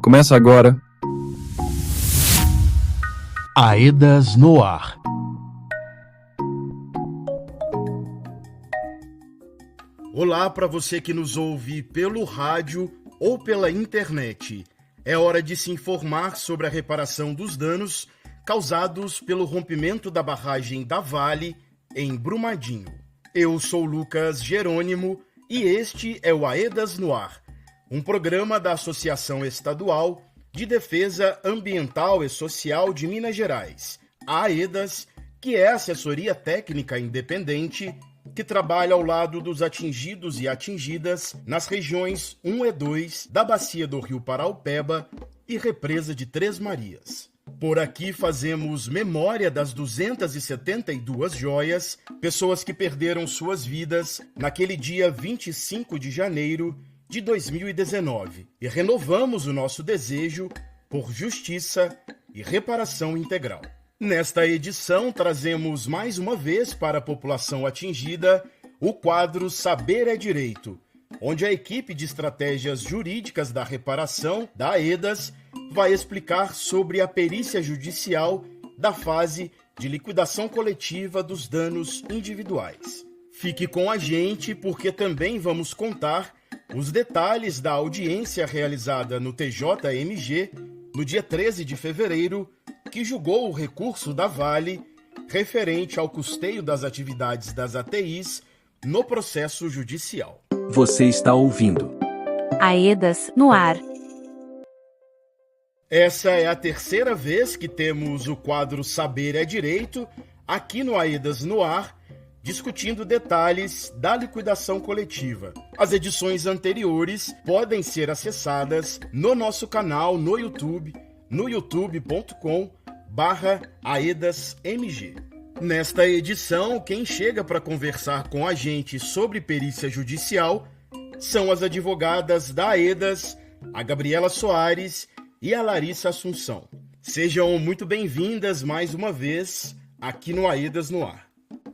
Começa agora. Aedas no ar. Olá para você que nos ouve pelo rádio ou pela internet. É hora de se informar sobre a reparação dos danos causados pelo rompimento da barragem da Vale em Brumadinho. Eu sou Lucas Jerônimo e este é o Aedas no Ar, um programa da Associação Estadual de Defesa Ambiental e Social de Minas Gerais, a AEDAS, que é a assessoria técnica independente que trabalha ao lado dos atingidos e atingidas nas regiões 1 e 2 da Bacia do Rio Paraupeba e Represa de Três Marias. Por aqui fazemos memória das 272 joias, pessoas que perderam suas vidas naquele dia 25 de janeiro de 2019 e renovamos o nosso desejo por justiça e reparação integral. Nesta edição, trazemos mais uma vez para a população atingida o quadro Saber é Direito, onde a equipe de estratégias jurídicas da reparação, da AEDAS, vai explicar sobre a perícia judicial da fase de liquidação coletiva dos danos individuais. Fique com a gente porque também vamos contar os detalhes da audiência realizada no TJMG no dia 13 de fevereiro, que julgou o recurso da Vale referente ao custeio das atividades das ATIs no processo judicial. Você está ouvindo Aedas no ar. Essa é a terceira vez que temos o quadro Saber é Direito aqui no Aedas no Ar, discutindo detalhes da liquidação coletiva. As edições anteriores podem ser acessadas no nosso canal no YouTube, no youtube.com/aedasmg. Nesta edição, quem chega para conversar com a gente sobre perícia judicial são as advogadas da AEDAS, a Gabriela Soares e a Larissa Assunção. Sejam muito bem-vindas mais uma vez aqui no Aedas no Ar.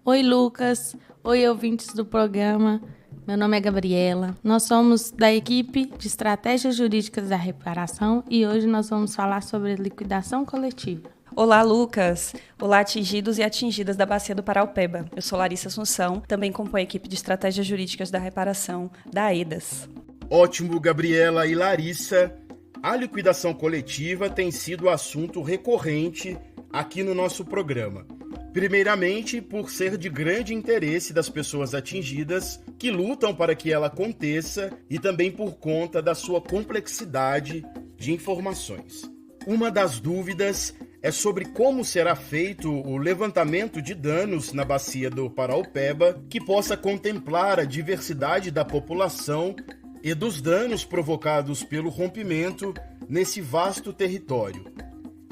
Oi, Lucas. Oi, ouvintes do programa. Meu nome é Gabriela. Nós somos da equipe de Estratégias Jurídicas da Reparação e hoje nós vamos falar sobre liquidação coletiva. Olá, Lucas. Olá, atingidos e atingidas da Bacia do Paraupeba. Eu sou Larissa Assunção, também componho a equipe de Estratégias Jurídicas da Reparação, da AEDAS. Ótimo, Gabriela e Larissa. A liquidação coletiva tem sido assunto recorrente aqui no nosso programa. Primeiramente, por ser de grande interesse das pessoas atingidas que lutam para que ela aconteça e também por conta da sua complexidade de informações. Uma das dúvidas é sobre como será feito o levantamento de danos na Bacia do Paraupeba que possa contemplar a diversidade da população e dos danos provocados pelo rompimento nesse vasto território.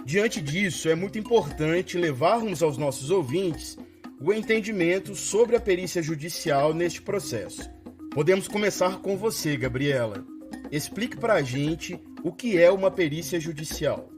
Diante disso, é muito importante levarmos aos nossos ouvintes o entendimento sobre a perícia judicial neste processo. Podemos começar com você, Gabriela. Explique para a gente o que é uma perícia judicial.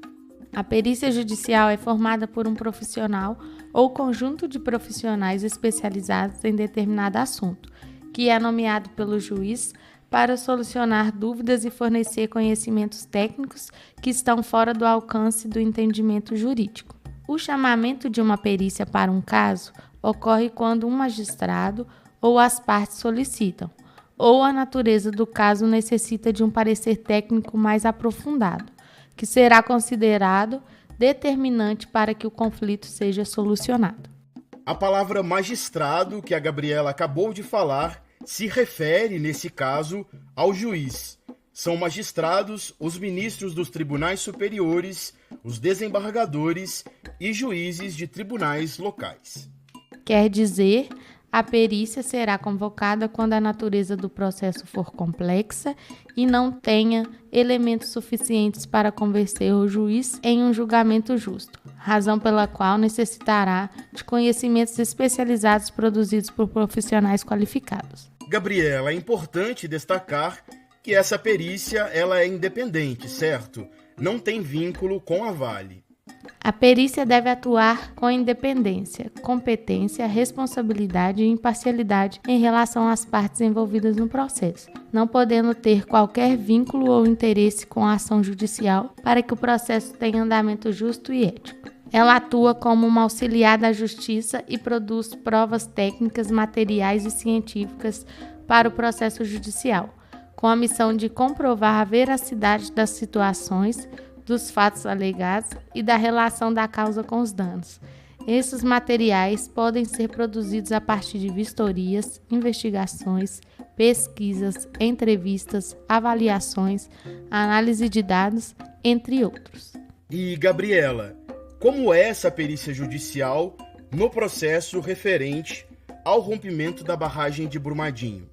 A perícia judicial é formada por um profissional ou conjunto de profissionais especializados em determinado assunto, que é nomeado pelo juiz para solucionar dúvidas e fornecer conhecimentos técnicos que estão fora do alcance do entendimento jurídico. O chamamento de uma perícia para um caso ocorre quando um magistrado ou as partes solicitam, ou a natureza do caso necessita de um parecer técnico mais aprofundado, que será considerado determinante para que o conflito seja solucionado. A palavra magistrado, que a Gabriela acabou de falar, se refere, nesse caso, ao juiz. São magistrados os ministros dos tribunais superiores, os desembargadores e juízes de tribunais locais. Quer dizer, a perícia será convocada quando a natureza do processo for complexa e não tenha elementos suficientes para convencer o juiz em um julgamento justo, razão pela qual necessitará de conhecimentos especializados produzidos por profissionais qualificados. Gabriela, é importante destacar que essa perícia ela é independente, certo? Não tem vínculo com a Vale. A perícia deve atuar com independência, competência, responsabilidade e imparcialidade em relação às partes envolvidas no processo, não podendo ter qualquer vínculo ou interesse com a ação judicial para que o processo tenha andamento justo e ético. Ela atua como uma auxiliar da justiça e produz provas técnicas, materiais e científicas para o processo judicial, com a missão de comprovar a veracidade das situações, dos fatos alegados e da relação da causa com os danos. Esses materiais podem ser produzidos a partir de vistorias, investigações, pesquisas, entrevistas, avaliações, análise de dados, entre outros. E, Gabriela, como é essa perícia judicial no processo referente ao rompimento da barragem de Brumadinho?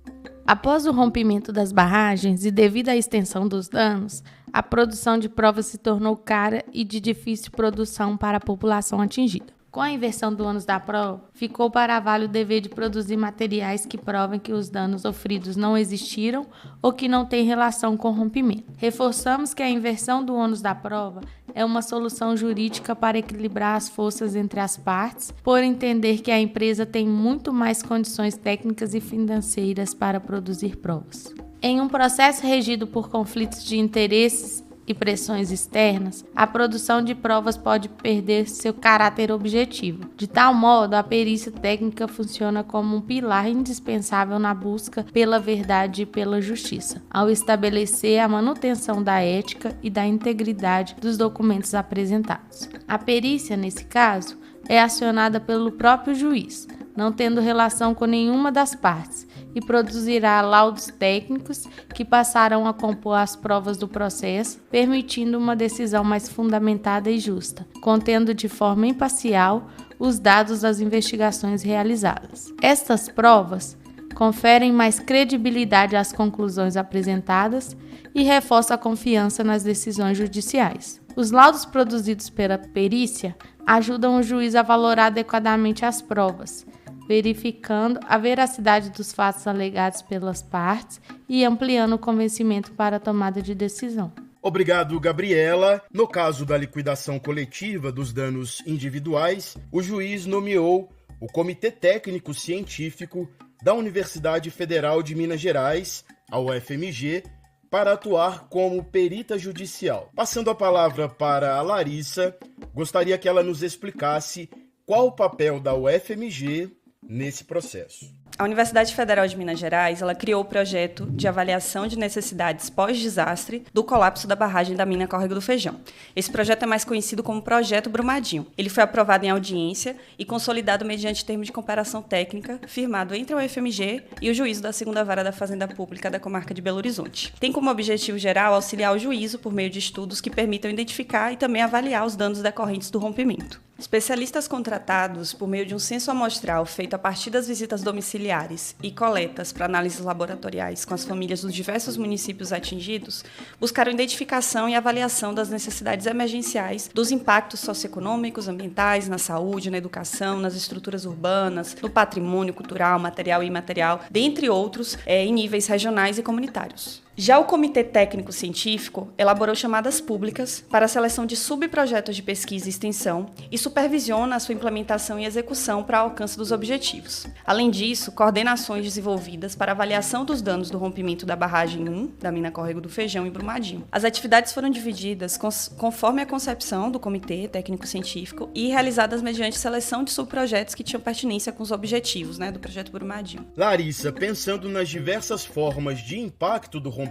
Após o rompimento das barragens e devido à extensão dos danos, a produção de provas se tornou cara e de difícil produção para a população atingida. Com a inversão do ônus da prova, ficou para a Vale o dever de produzir materiais que provem que os danos sofridos não existiram ou que não têm relação com o rompimento. Reforçamos que a inversão do ônus da prova é uma solução jurídica para equilibrar as forças entre as partes, por entender que a empresa tem muito mais condições técnicas e financeiras para produzir provas. Em um processo regido por conflitos de interesses e pressões externas, a produção de provas pode perder seu caráter objetivo. De tal modo, a perícia técnica funciona como um pilar indispensável na busca pela verdade e pela justiça, ao estabelecer a manutenção da ética e da integridade dos documentos apresentados. A perícia, nesse caso, é acionada pelo próprio juiz, não tendo relação com nenhuma das partes, e produzirá laudos técnicos que passarão a compor as provas do processo, permitindo uma decisão mais fundamentada e justa, contendo de forma imparcial os dados das investigações realizadas. Estas provas conferem mais credibilidade às conclusões apresentadas e reforçam a confiança nas decisões judiciais. Os laudos produzidos pela perícia ajudam o juiz a valorar adequadamente as provas, verificando a veracidade dos fatos alegados pelas partes e ampliando o convencimento para a tomada de decisão. Obrigado, Gabriela. No caso da liquidação coletiva dos danos individuais, o juiz nomeou o Comitê Técnico Científico da Universidade Federal de Minas Gerais, a UFMG, para atuar como perita judicial. Passando a palavra para a Larissa, gostaria que ela nos explicasse qual o papel da UFMG nesse processo. A Universidade Federal de Minas Gerais, ela criou o projeto de avaliação de necessidades pós-desastre do colapso da barragem da mina Córrego do Feijão. Esse projeto é mais conhecido como Projeto Brumadinho. Ele foi aprovado em audiência e consolidado mediante termo de comparação técnica firmado entre a UFMG e o juízo da 2ª Vara da Fazenda Pública da comarca de Belo Horizonte. Tem como objetivo geral auxiliar o juízo por meio de estudos que permitam identificar e também avaliar os danos decorrentes do rompimento. Especialistas contratados por meio de um censo amostral feito a partir das visitas domiciliares e coletas para análises laboratoriais com as famílias dos diversos municípios atingidos buscaram identificação e avaliação das necessidades emergenciais dos impactos socioeconômicos, ambientais, na saúde, na educação, nas estruturas urbanas, no patrimônio cultural, material e imaterial, dentre outros, em níveis regionais e comunitários. Já o Comitê Técnico Científico elaborou chamadas públicas para a seleção de subprojetos de pesquisa e extensão e supervisiona a sua implementação e execução para alcance dos objetivos. Além disso, coordena ações desenvolvidas para avaliação dos danos do rompimento da barragem 1, da mina Córrego do Feijão e Brumadinho. As atividades foram divididas conforme a concepção do Comitê Técnico Científico e realizadas mediante seleção de subprojetos que tinham pertinência com os objetivos, do projeto Brumadinho. Larissa, pensando nas diversas formas de impacto do rompimento,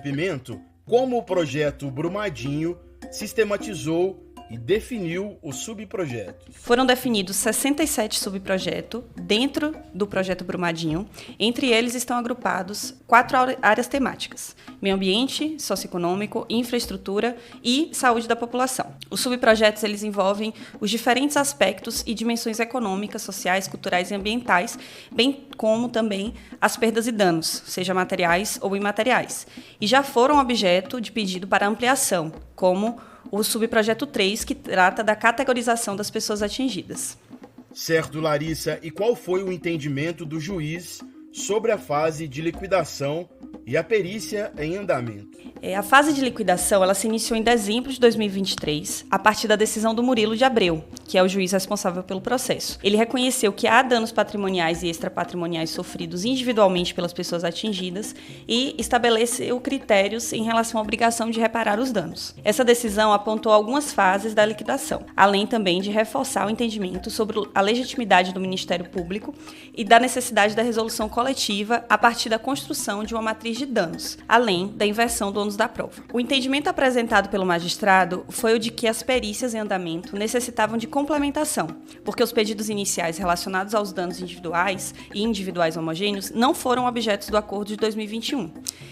como o projeto Brumadinho sistematizou e definiu os subprojetos. Foram definidos 67 subprojetos dentro do projeto Brumadinho. Entre eles estão agrupados 4 áreas temáticas: meio ambiente, socioeconômico, infraestrutura e saúde da população. Os subprojetos eles envolvem os diferentes aspectos e dimensões econômicas, sociais, culturais e ambientais, bem como também as perdas e danos, seja materiais ou imateriais. E já foram objeto de pedido para ampliação, como o subprojeto 3, que trata da categorização das pessoas atingidas. Certo, Larissa. E qual foi o entendimento do juiz sobre a fase de liquidação e a perícia em andamento. A fase de liquidação ela se iniciou em dezembro de 2023, a partir da decisão do Murilo de Abreu, que é o juiz responsável pelo processo. Ele reconheceu que há danos patrimoniais e extrapatrimoniais sofridos individualmente pelas pessoas atingidas e estabeleceu critérios em relação à obrigação de reparar os danos. Essa decisão apontou algumas fases da liquidação, além também de reforçar o entendimento sobre a legitimidade do Ministério Público e da necessidade da resolução coletiva a partir da construção de uma matriz de danos, além da inversão do ônus da prova. O entendimento apresentado pelo magistrado foi o de que as perícias em andamento necessitavam de complementação, porque os pedidos iniciais relacionados aos danos individuais e individuais homogêneos não foram objetos do acordo de 2021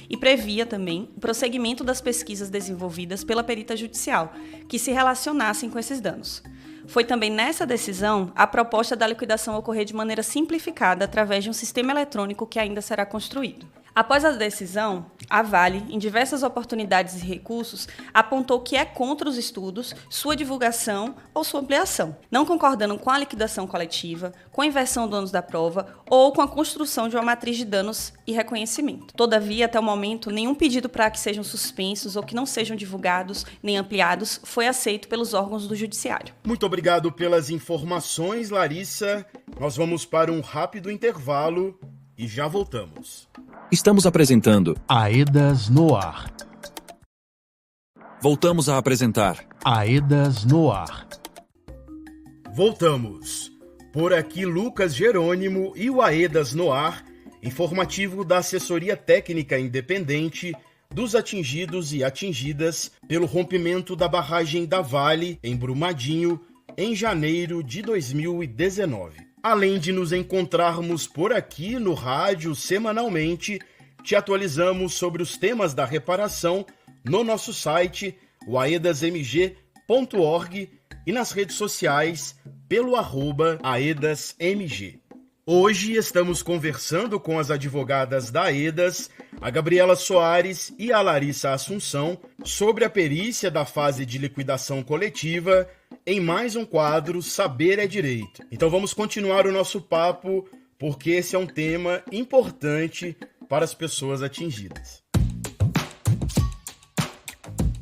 e previa também o prosseguimento das pesquisas desenvolvidas pela perita judicial, que se relacionassem com esses danos. Foi também nessa decisão a proposta da liquidação ocorrer de maneira simplificada através de um sistema eletrônico que ainda será construído. Após a decisão, a Vale, em diversas oportunidades e recursos, apontou que é contra os estudos, sua divulgação ou sua ampliação, não concordando com a liquidação coletiva, com a inversão do ônus da prova ou com a construção de uma matriz de danos e reconhecimento. Todavia, até o momento, nenhum pedido para que sejam suspensos ou que não sejam divulgados nem ampliados foi aceito pelos órgãos do Judiciário. Muito obrigado pelas informações, Larissa. Nós vamos para um rápido intervalo e já voltamos. Estamos apresentando Aedas no Ar. Voltamos a apresentar Aedas no Ar. Voltamos. Por aqui, Lucas Jerônimo e o Aedas no Ar, informativo da Assessoria Técnica Independente dos atingidos e atingidas pelo rompimento da barragem da Vale, em Brumadinho, em janeiro de 2019. Além de nos encontrarmos por aqui no rádio semanalmente, te atualizamos sobre os temas da reparação no nosso site, o aedasmg.org, e nas redes sociais pelo @aedasmg. Hoje estamos conversando com as advogadas da Aedas, a Gabriela Soares e a Larissa Assunção, sobre a perícia da fase de liquidação coletiva em mais um quadro Saber é Direito. Então vamos continuar o nosso papo, porque esse é um tema importante para as pessoas atingidas.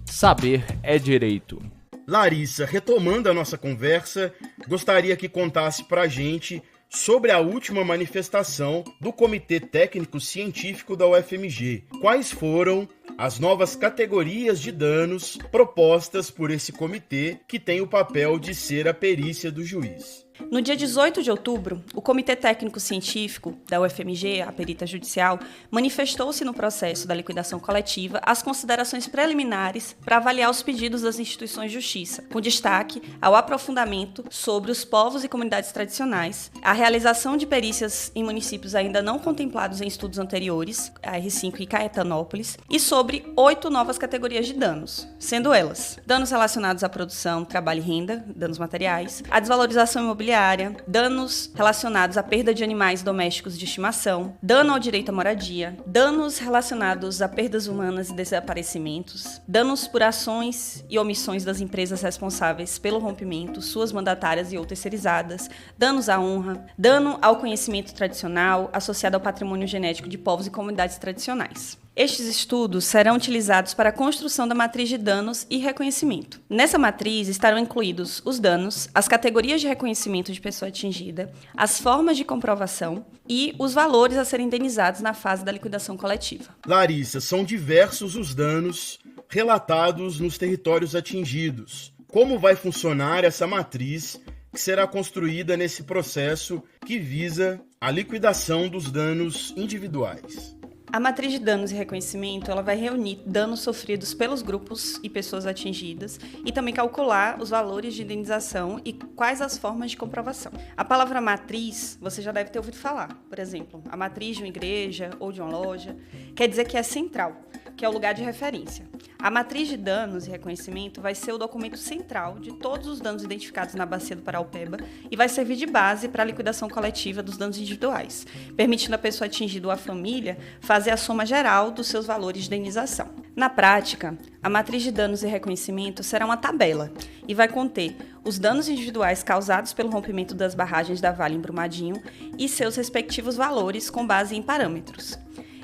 Saber é Direito. Larissa, retomando a nossa conversa, gostaria que contasse para a gente sobre a última manifestação do Comitê Técnico Científico da UFMG. Quais foram as novas categorias de danos propostas por esse comitê, que tem o papel de ser a perícia do juiz? No dia 18 de outubro, o Comitê Técnico Científico da UFMG, a perita judicial, manifestou-se no processo da liquidação coletiva as considerações preliminares para avaliar os pedidos das instituições de justiça, com destaque ao aprofundamento sobre os povos e comunidades tradicionais, a realização de perícias em municípios ainda não contemplados em estudos anteriores, a R5 e Caetanópolis, e sobre 8 novas categorias de danos, sendo elas danos relacionados à produção, trabalho e renda, danos materiais, a desvalorização imobiliária, danos relacionados à perda de animais domésticos de estimação, dano ao direito à moradia, danos relacionados a perdas humanas e desaparecimentos, danos por ações e omissões das empresas responsáveis pelo rompimento, suas mandatárias e ou terceirizadas, danos à honra, dano ao conhecimento tradicional associado ao patrimônio genético de povos e comunidades tradicionais. Estes estudos serão utilizados para a construção da matriz de danos e reconhecimento. Nessa matriz estarão incluídos os danos, as categorias de reconhecimento de pessoa atingida, as formas de comprovação e os valores a serem indenizados na fase da liquidação coletiva. Larissa, são diversos os danos relatados nos territórios atingidos. Como vai funcionar essa matriz que será construída nesse processo que visa a liquidação dos danos individuais? A matriz de danos e reconhecimento ela vai reunir danos sofridos pelos grupos e pessoas atingidas e também calcular os valores de indenização e quais as formas de comprovação. A palavra matriz, você já deve ter ouvido falar. Por exemplo, a matriz de uma igreja ou de uma loja quer dizer que é central, que é o lugar de referência. A matriz de danos e reconhecimento vai ser o documento central de todos os danos identificados na Bacia do Paraupeba e vai servir de base para a liquidação coletiva dos danos individuais, permitindo a pessoa atingida ou a família fazer a soma geral dos seus valores de indenização. Na prática, a matriz de danos e reconhecimento será uma tabela e vai conter os danos individuais causados pelo rompimento das barragens da Vale em Brumadinho e seus respectivos valores com base em parâmetros.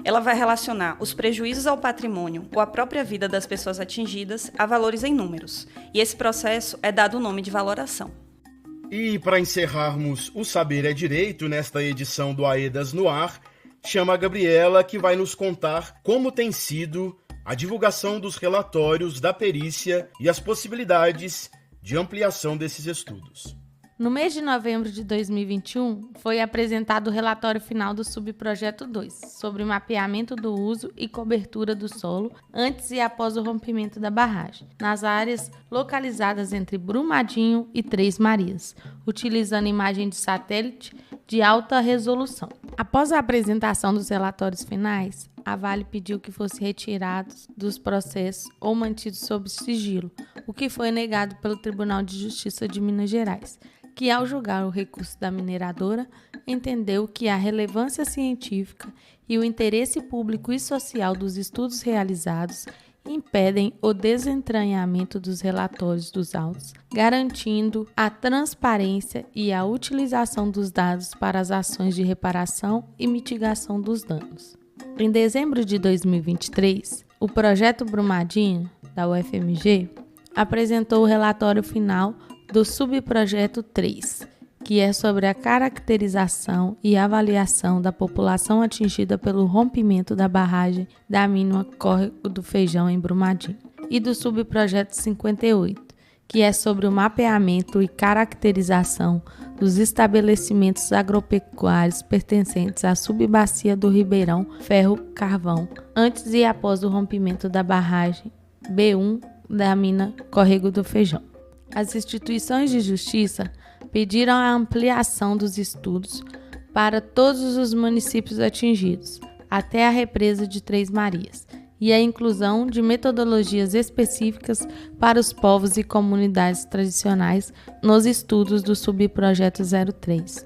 Ela vai relacionar os prejuízos ao patrimônio ou à própria vida das pessoas atingidas a valores em números. E esse processo é dado o nome de valoração. E para encerrarmos o Saber é Direito nesta edição do AEDAS no Ar, chama a Gabriela, que vai nos contar como tem sido a divulgação dos relatórios da perícia e as possibilidades de ampliação desses estudos. No mês de novembro de 2021, foi apresentado o relatório final do Subprojeto 2, sobre o mapeamento do uso e cobertura do solo antes e após o rompimento da barragem, nas áreas localizadas entre Brumadinho e Três Marias, utilizando imagem de satélite de alta resolução. Após a apresentação dos relatórios finais, a Vale pediu que fossem retirados dos processos ou mantidos sob sigilo, o que foi negado pelo Tribunal de Justiça de Minas Gerais, que, ao julgar o recurso da mineradora, entendeu que a relevância científica e o interesse público e social dos estudos realizados impedem o desentranhamento dos relatórios dos autos, garantindo a transparência e a utilização dos dados para as ações de reparação e mitigação dos danos. Em dezembro de 2023, o projeto Brumadinho, da UFMG, apresentou o relatório final do Subprojeto 3, que é sobre a caracterização e avaliação da população atingida pelo rompimento da barragem da mina Córrego do Feijão em Brumadinho, e do Subprojeto 58, que é sobre o mapeamento e caracterização dos estabelecimentos agropecuários pertencentes à subbacia do Ribeirão Ferro-Carvão, antes e após o rompimento da barragem B1 da mina Córrego do Feijão. As instituições de justiça pediram a ampliação dos estudos para todos os municípios atingidos, até a represa de Três Marias, e a inclusão de metodologias específicas para os povos e comunidades tradicionais nos estudos do Subprojeto 03.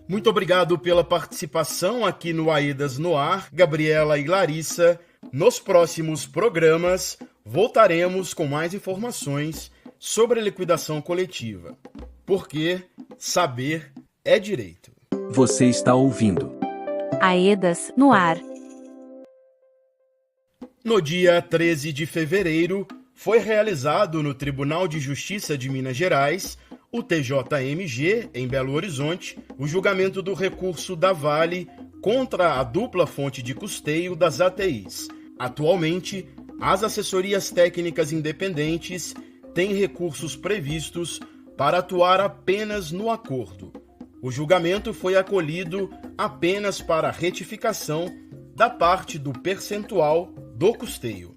Muito obrigado pela participação aqui no AEDAS no Ar, Gabriela e Larissa. Nos próximos programas, voltaremos com mais informações sobre a liquidação coletiva, porque saber é direito. Você está ouvindo AEDAS no Ar. No dia 13 de fevereiro, foi realizado no Tribunal de Justiça de Minas Gerais, o TJMG, em Belo Horizonte, o julgamento do recurso da Vale contra a dupla fonte de custeio das ATIs. Atualmente, as assessorias técnicas independentes têm recursos previstos para atuar apenas no acordo. O julgamento foi acolhido apenas para retificação da parte do percentual do custeio.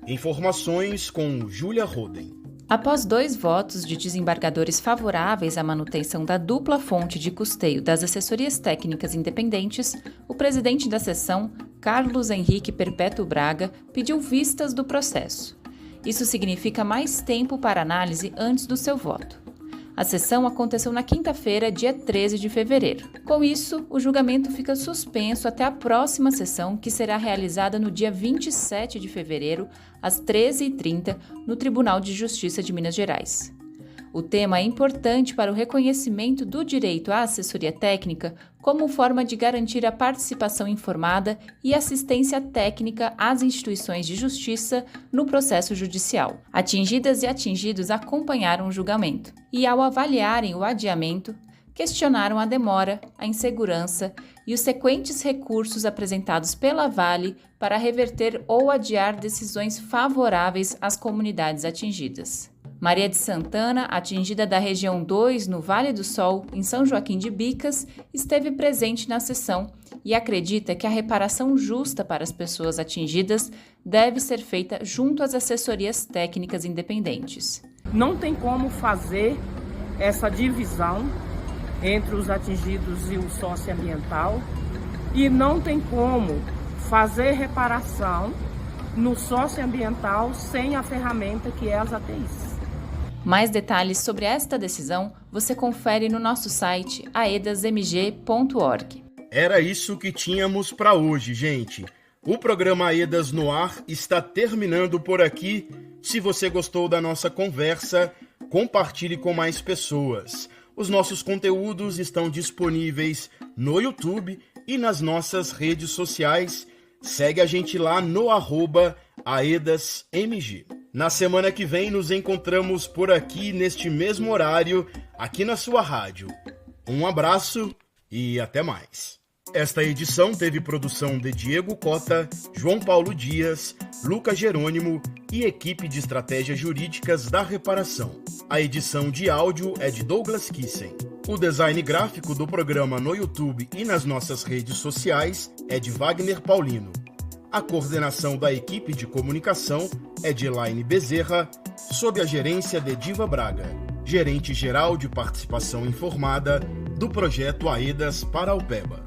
Informações com Júlia Roden. Após 2 votos de desembargadores favoráveis à manutenção da dupla fonte de custeio das assessorias técnicas independentes, o presidente da sessão, Carlos Henrique Perpétuo Braga, pediu vistas do processo. Isso significa mais tempo para análise antes do seu voto. A sessão aconteceu na quinta-feira, dia 13 de fevereiro. Com isso, o julgamento fica suspenso até a próxima sessão, que será realizada no dia 27 de fevereiro, às 13h30, no Tribunal de Justiça de Minas Gerais. O tema é importante para o reconhecimento do direito à assessoria técnica como forma de garantir a participação informada e assistência técnica às instituições de justiça no processo judicial. Atingidas e atingidos acompanharam o julgamento e, ao avaliarem o adiamento, questionaram a demora, a insegurança e os sequentes recursos apresentados pela Vale para reverter ou adiar decisões favoráveis às comunidades atingidas. Maria de Santana, atingida da região 2, no Vale do Sol, em São Joaquim de Bicas, esteve presente na sessão e acredita que a reparação justa para as pessoas atingidas deve ser feita junto às assessorias técnicas independentes. Não tem como fazer essa divisão entre os atingidos e o socioambiental e não tem como fazer reparação no socioambiental sem a ferramenta que é as ATIs. Mais detalhes sobre esta decisão você confere no nosso site aedasmg.org. Era isso que tínhamos para hoje, gente. O programa AEDAS no Ar está terminando por aqui. Se você gostou da nossa conversa, compartilhe com mais pessoas. Os nossos conteúdos estão disponíveis no YouTube e nas nossas redes sociais. Segue a gente lá no @AedasMG. Na semana que vem nos encontramos por aqui neste mesmo horário, aqui na sua rádio. Um abraço e até mais. Esta edição teve produção de Diego Cota, João Paulo Dias, Lucas Jerônimo e equipe de estratégias jurídicas da reparação. A edição de áudio é de Douglas Kissen. O design gráfico do programa no YouTube e nas nossas redes sociais é de Wagner Paulino. A coordenação da equipe de comunicação é de Elaine Bezerra, sob a gerência de Diva Braga, gerente-geral de participação informada do projeto AEDAS Paraupeba.